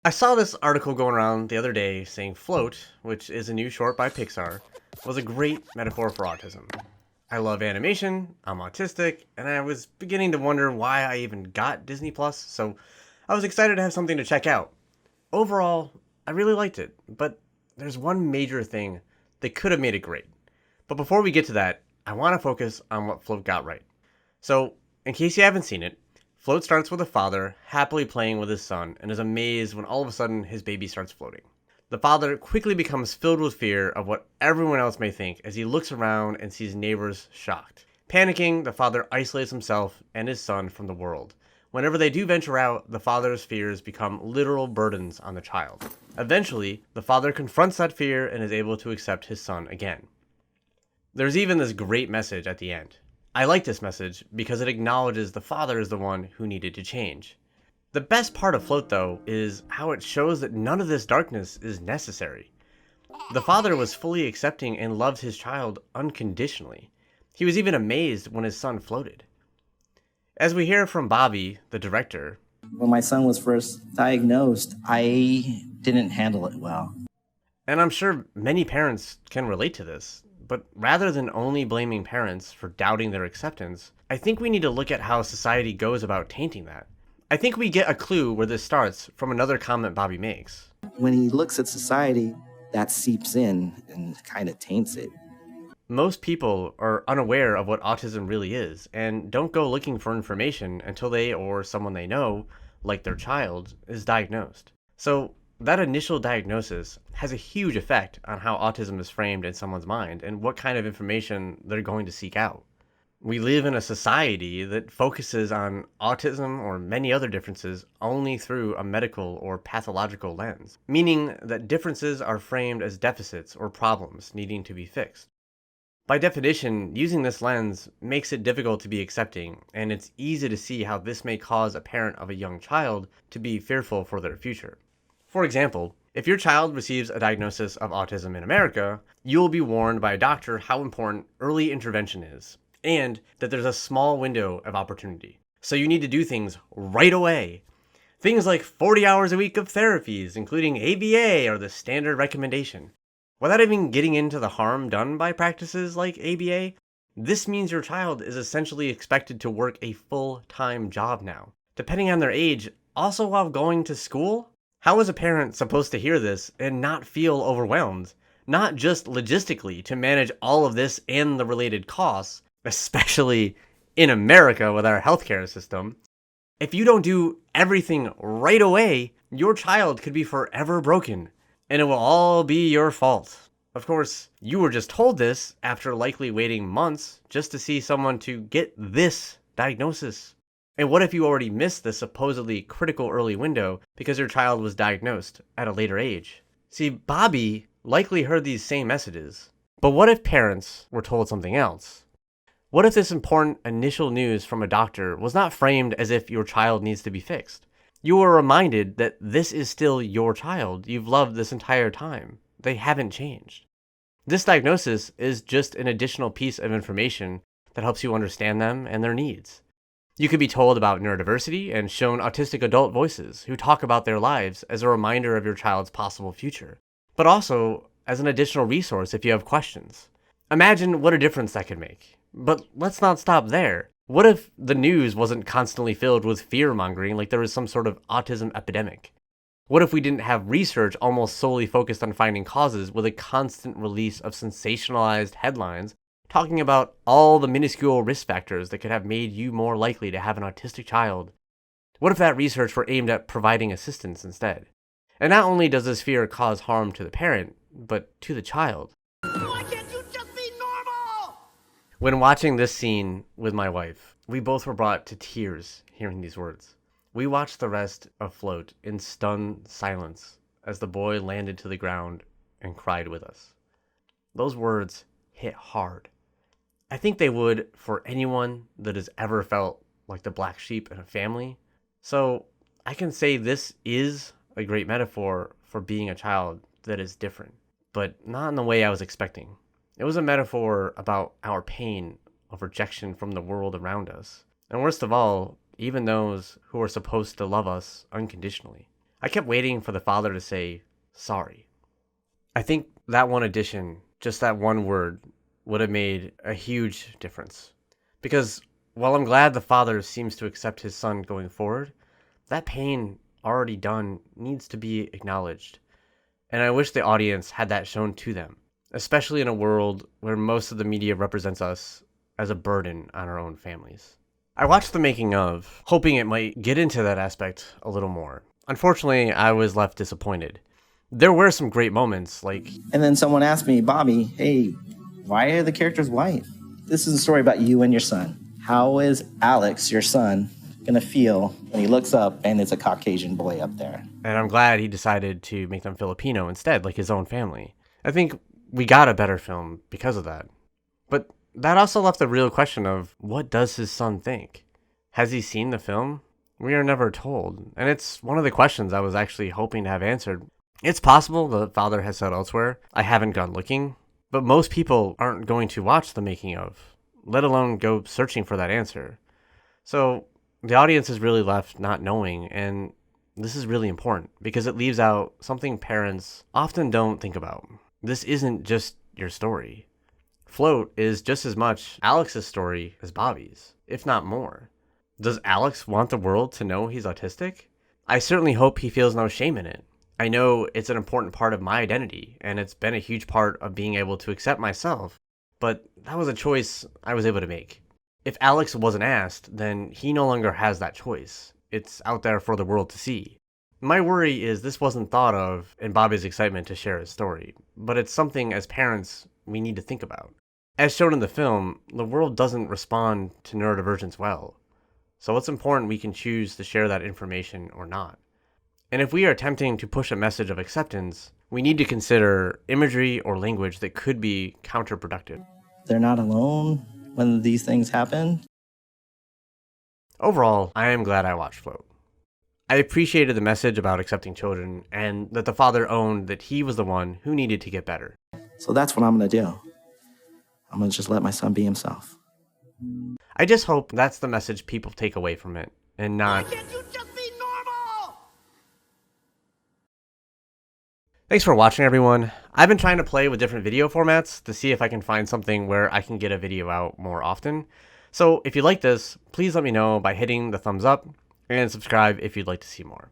I saw this article going around the other day saying Float, which is a new short by Pixar, was a great metaphor for autism. I love animation, I'm autistic, and I was beginning to wonder why I even got Disney Plus, so I was excited to have something to check out. Overall, I really liked it, but there's one major thing that could have made it great. But before we get to that, I want to focus on what Float got right. So, in case you haven't seen it, Float starts with a father happily playing with his son and is amazed when all of a sudden his baby starts floating. The father quickly becomes filled with fear of what everyone else may think as he looks around and sees neighbors shocked. Panicking, the father isolates himself and his son from the world. Whenever they do venture out, the father's fears become literal burdens on the child. Eventually, the father confronts that fear and is able to accept his son again. There's even this great message at the end. I like this message because it acknowledges the father is the one who needed to change. The best part of Float, though, is how it shows that none of this darkness is necessary. The father was fully accepting and loved his child unconditionally. He was even amazed when his son floated. As we hear from Bobby, the director, when my son was first diagnosed, I didn't handle it well. and I'm sure many parents can relate to this, but rather than only blaming parents for doubting their acceptance, I think we need to look at how society goes about tainting that. I think we get a clue where this starts from another comment Bobby makes. When he looks at society, that seeps in and kind of taints it. Most people are unaware of what autism really is and don't go looking for information until they or someone they know, like their child, is diagnosed. So, that initial diagnosis has a huge effect on how autism is framed in someone's mind and what kind of information they're going to seek out. We live in a society that focuses on autism or many other differences only through a medical or pathological lens, meaning that differences are framed as deficits or problems needing to be fixed. By definition, using this lens makes it difficult to be accepting, and it's easy to see how this may cause a parent of a young child to be fearful for their future. For example, if your child receives a diagnosis of autism in America, you will be warned by a doctor how important early intervention is, and that there's a small window of opportunity. So you need to do things right away. Things like 40 hours a week of therapies, including ABA, are the standard recommendation. Without even getting into the harm done by practices like ABA, this means your child is essentially expected to work a full-time job now, depending on their age, also while going to school. How is a parent supposed to hear this and not feel overwhelmed? Not just logistically to manage all of this and the related costs, especially in America with our healthcare system. If you don't do everything right away, your child could be forever broken, and it will all be your fault. Of course, you were just told this after likely waiting months just to see someone to get this diagnosis. And what if you already missed the supposedly critical early window because your child was diagnosed at a later age? See, Bobby likely heard these same messages. But what if parents were told something else? What if this important initial news from a doctor was not framed as if your child needs to be fixed? You were reminded that this is still your child you've loved this entire time. They haven't changed. This diagnosis is just an additional piece of information that helps you understand them and their needs. You could be told about neurodiversity and shown autistic adult voices who talk about their lives as a reminder of your child's possible future, but also as an additional resource if you have questions. Imagine what a difference that could make. But let's not stop there. What if the news wasn't constantly filled with fear-mongering like there was some sort of autism epidemic? What if we didn't have research almost solely focused on finding causes with a constant release of sensationalized headlines talking about all the minuscule risk factors that could have made you more likely to have an autistic child? What if that research were aimed at providing assistance instead? And not only does this fear cause harm to the parent, but to the child. Why can't you just be normal? When watching this scene with my wife, we both were brought to tears hearing these words. We watched the rest of Float in stunned silence as the boy landed to the ground and cried with us. Those words hit hard. I think they would for anyone that has ever felt like the black sheep in a family. So I can say this is a great metaphor for being a child that is different, but not in the way I was expecting. It was a metaphor about our pain of rejection from the world around us. And worst of all, even those who are supposed to love us unconditionally. I kept waiting for the father to say, sorry. I think that one addition, just that one word, would have made a huge difference. Because while I'm glad the father seems to accept his son going forward, that pain already done needs to be acknowledged. And I wish the audience had that shown to them, especially in a world where most of the media represents us as a burden on our own families. I watched the making of, hoping it might get into that aspect a little more. Unfortunately, I was left disappointed. There were some great moments, like... And then someone asked me, Bobby, hey, why are the characters white? This is a story about you and your son. How is Alex, your son, going to feel when he looks up and it's a Caucasian boy up there? And I'm glad he decided to make them Filipino instead, like his own family. I think we got a better film because of that. But that also left the real question of, what does his son think? Has he seen the film? We are never told. And it's one of the questions I was actually hoping to have answered. It's possible the father has said elsewhere, I haven't gone looking, but most people aren't going to watch the making of, let alone go searching for that answer. So the audience is really left not knowing, and this is really important because it leaves out something parents often don't think about. This isn't just your story. Float is just as much Alex's story as Bobby's, if not more. Does Alex want the world to know he's autistic? I certainly hope he feels no shame in it. I know it's an important part of my identity, and it's been a huge part of being able to accept myself, but that was a choice I was able to make. If Alex wasn't asked, then he no longer has that choice. It's out there for the world to see. My worry is this wasn't thought of in Bobby's excitement to share his story, but it's something as parents we need to think about. As shown in the film, the world doesn't respond to neurodivergence well, so it's important we can choose to share that information or not. And if we are attempting to push a message of acceptance, we need to consider imagery or language that could be counterproductive. They're not alone when these things happen. Overall, I am glad I watched Float. I appreciated the message about accepting children and that the father owned that he was the one who needed to get better. So that's what I'm going to do. I'm going to just let my son be himself. I just hope that's the message people take away from it and not... Why can't you just be normal? Thanks for watching, everyone. I've been trying to play with different video formats to see if I can find something where I can get a video out more often. So if you like this, please let me know by hitting the thumbs up and subscribe if you'd like to see more.